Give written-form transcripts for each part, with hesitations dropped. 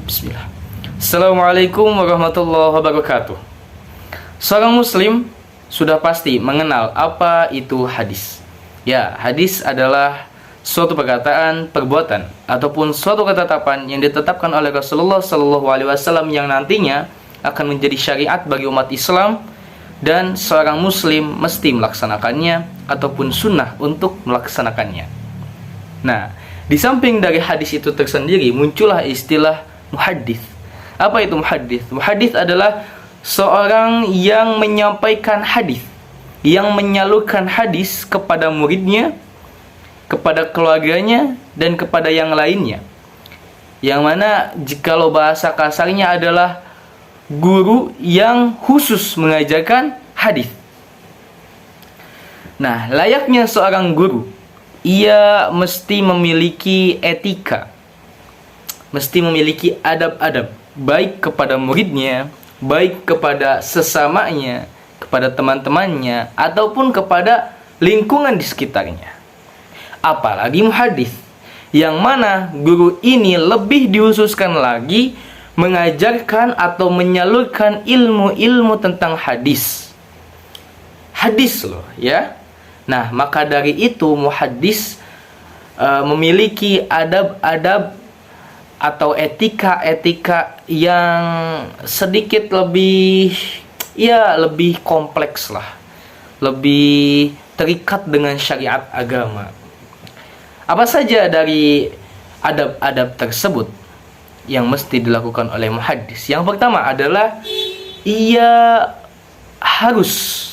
Bismillah. Assalamualaikum warahmatullahi wabarakatuh. Seorang muslim sudah pasti mengenal apa itu hadis. Ya, hadis adalah suatu perkataan, perbuatan ataupun suatu ketetapan yang ditetapkan oleh Rasulullah SAW yang nantinya akan menjadi syariat bagi umat Islam, dan seorang muslim mesti melaksanakannya ataupun sunnah untuk melaksanakannya. Nah, di samping dari hadis itu tersendiri muncullah istilah muhaddits. Apa itu muhaddits? Muhaddits adalah seorang yang menyampaikan hadis, yang menyalurkan hadis kepada muridnya, kepada keluarganya, dan kepada yang lainnya. Yang mana jikalau bahasa kasarnya adalah guru yang khusus mengajarkan hadis. Nah, layaknya seorang guru, ia mesti memiliki etika, mesti memiliki adab-adab, baik kepada muridnya, baik kepada sesamanya, kepada teman-temannya, ataupun kepada lingkungan di sekitarnya. Apalagi muhadits, yang mana guru ini lebih dihususkan lagi mengajarkan atau menyalurkan ilmu-ilmu tentang hadis. Hadis loh ya. Nah, maka dari itu muhadits memiliki adab-adab atau etika-etika yang sedikit lebih kompleks lah, lebih terikat dengan syariat agama. Apa saja dari adab-adab tersebut yang mesti dilakukan oleh muhaddits? Yang pertama adalah ia harus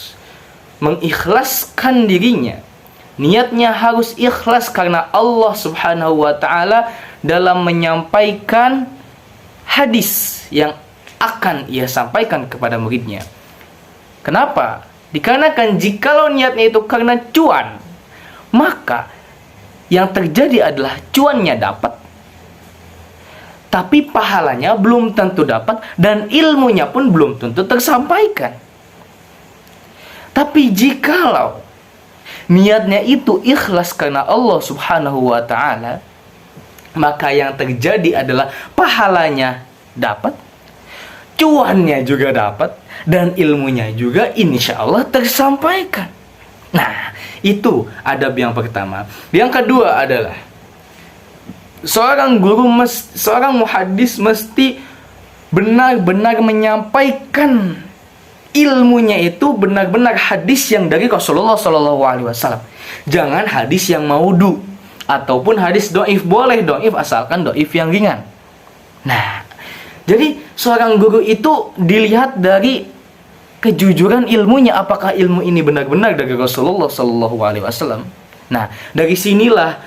mengikhlaskan dirinya. Niatnya harus ikhlas karena Allah Subhanahu wa ta'ala dalam menyampaikan hadis yang akan ia sampaikan kepada muridnya. Kenapa? Dikarenakan jikalau niatnya itu karena cuan, maka yang terjadi adalah cuannya dapat, tapi pahalanya belum tentu dapat dan ilmunya pun belum tentu tersampaikan. Tapi jikalau niatnya itu ikhlas karena Allah Subhanahu wa ta'ala, maka yang terjadi adalah pahalanya dapat, cuannya juga dapat, dan ilmunya juga insya Allah tersampaikan. Nah, itu adab yang pertama. Yang kedua adalah seorang guru, seorang muhaddits mesti benar-benar menyampaikan ilmunya itu benar-benar hadis yang dari Rasulullah SAW. Jangan hadis yang maudu ataupun hadis doif. Boleh doif asalkan doif yang ringan. Nah, jadi seorang guru itu dilihat dari kejujuran ilmunya, apakah ilmu ini benar-benar dari Rasulullah SAW. Nah, dari sinilah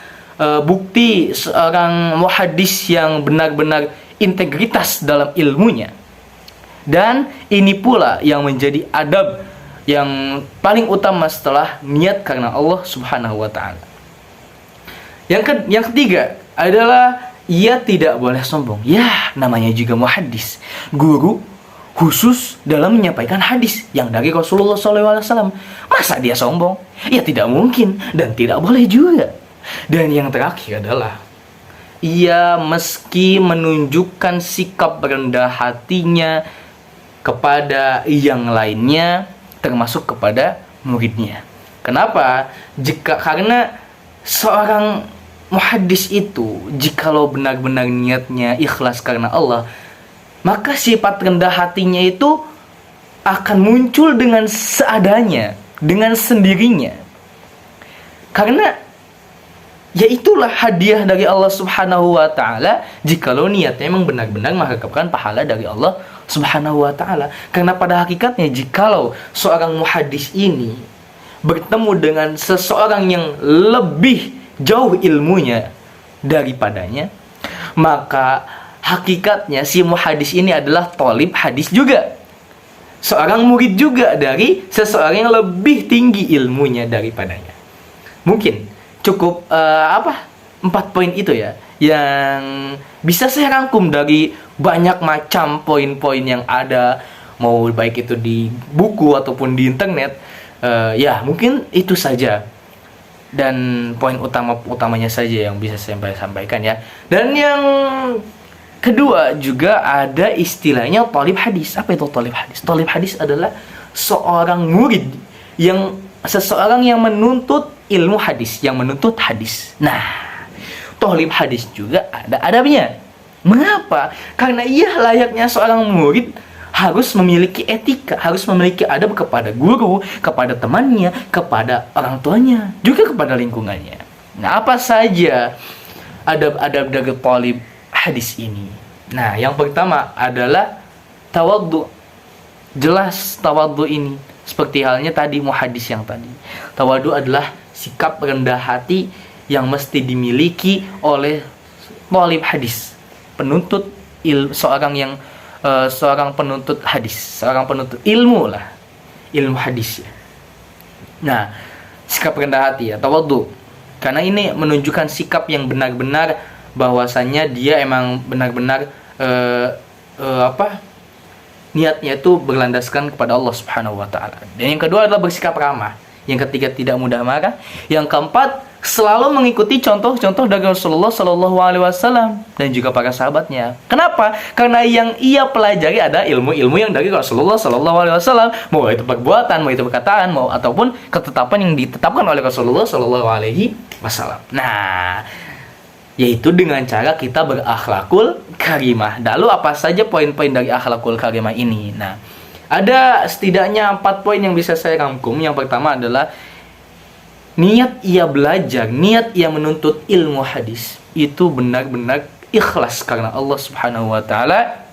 bukti seorang muhaddits yang benar-benar integritas dalam ilmunya. Dan ini pula yang menjadi adab yang paling utama setelah niat karena Allah Subhanahu wa ta'ala. Yang ketiga adalah ia tidak boleh sombong. Ya, namanya juga muhaddits, guru khusus dalam menyampaikan hadis yang dari Rasulullah SAW. Masa dia sombong? Ya tidak mungkin dan tidak boleh juga. Dan yang terakhir adalah ia meski menunjukkan sikap rendah hatinya kepada yang lainnya, termasuk kepada muridnya. Kenapa? Karena seorang muhaddits itu jikalau benar-benar niatnya ikhlas karena Allah, maka sifat rendah hatinya itu akan muncul dengan seadanya, dengan sendirinya. Karena ya itulah hadiah dari Allah Subhanahu wa ta'ala jikalau niatnya memang benar-benar mengharapkan pahala dari Allah Subhanahu wa ta'ala. Karena pada hakikatnya jikalau seorang muhaddits ini bertemu dengan seseorang yang lebih jauh ilmunya daripadanya, maka hakikatnya si muhaddits ini adalah thalib hadis juga, seorang murid juga dari seseorang yang lebih tinggi ilmunya daripadanya. Mungkin cukup 4 poin itu ya yang bisa saya rangkum dari banyak macam poin-poin yang ada, mau baik itu di buku ataupun di internet. Ya mungkin itu saja dan poin utamanya saja yang bisa saya sampaikan ya. Dan yang Kedua, juga ada istilahnya thalib hadis. Apa itu thalib hadis? Thalib hadis adalah seorang murid seseorang yang menuntut ilmu hadis, yang menuntut hadis. Nah, thalib hadis juga ada adabnya. Mengapa? Karena ia layaknya seorang murid harus memiliki etika, harus memiliki adab kepada guru, kepada temannya, kepada orang tuanya, juga kepada lingkungannya. Nah, apa saja adab-adab dari thalib hadis ini? Nah, yang pertama adalah tawaddu. Jelas tawaddu ini seperti halnya tadi muhaddis yang tadi. Tawaddu adalah sikap rendah hati yang mesti dimiliki oleh thalib hadis, penuntut seorang penuntut hadis, seorang penuntut ilmu lah, ilmu hadis ya. Nah, sikap rendah hati ya, tawaddu. Karena ini menunjukkan sikap yang benar-benar bahwasannya dia emang benar-benar niatnya itu berlandaskan kepada Allah Subhanahu wa taala. Dan yang kedua adalah bersikap ramah. Yang ketiga, tidak mudah marah. Yang keempat, selalu mengikuti contoh-contoh dari Rasulullah Shallallahu Alaihi Wasallam dan juga para sahabatnya. Kenapa? Karena yang ia pelajari ada ilmu-ilmu yang dari Rasulullah Shallallahu Alaihi Wasallam, mau itu perbuatan, mau itu perkataan, mau ataupun ketetapan yang ditetapkan oleh Rasulullah Shallallahu Alaihi Wasallam. Nah, yaitu dengan cara kita berakhlakul karimah. Lalu apa saja poin-poin dari akhlakul karimah ini? Nah, ada setidaknya 4 poin yang bisa saya rangkum. Yang pertama adalah niat ia belajar, niat ia menuntut ilmu hadis itu benar-benar ikhlas karena Allah Subhanahu wa taala,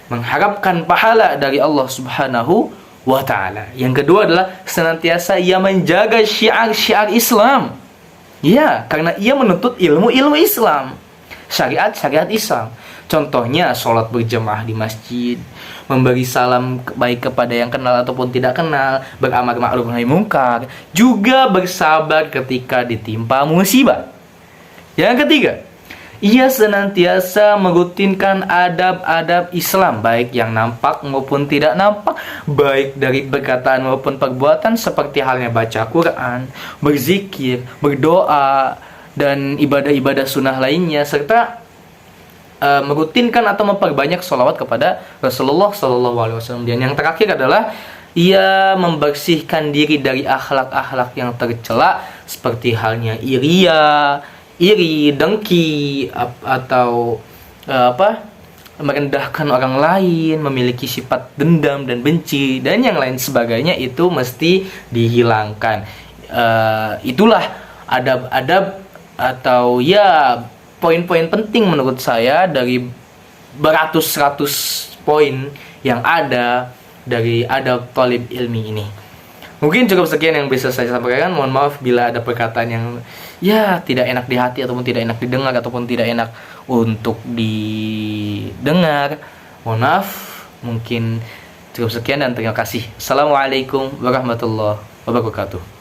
mengharapkan pahala dari Allah Subhanahu wa taala. Yang kedua adalah senantiasa ia menjaga syiar-syiar Islam. Ya, karena ia menuntut ilmu-ilmu Islam, syariat-syariat Islam. Contohnya sholat berjamaah di masjid, memberi salam baik kepada yang kenal ataupun tidak kenal, beramar ma'ruf nahi mungkar, juga bersabar ketika ditimpa musibah. Yang ketiga, ia senantiasa merutinkan adab-adab Islam, baik yang nampak maupun tidak nampak, baik dari perkataan maupun perbuatan, seperti halnya baca Quran, berzikir, berdoa, dan ibadah-ibadah sunnah lainnya, serta merutinkan atau memperbanyak sholawat kepada Rasulullah SAW. Dan yang terakhir adalah ia membersihkan diri dari akhlak-akhlak yang tercela, seperti halnya iri, dengki, atau merendahkan orang lain, memiliki sifat dendam dan benci, dan yang lain sebagainya. Itu mesti dihilangkan. Itulah adab-adab atau ya poin-poin penting menurut saya dari beratus-ratus poin yang ada dari adab thalib ilmi ini. Mungkin cukup sekian yang bisa saya sampaikan. Mohon maaf bila ada perkataan yang ya tidak enak di hati, ataupun tidak enak didengar, ataupun tidak enak untuk didengar. Mohon maaf. Mungkin cukup sekian dan terima kasih. Assalamualaikum warahmatullahi wabarakatuh.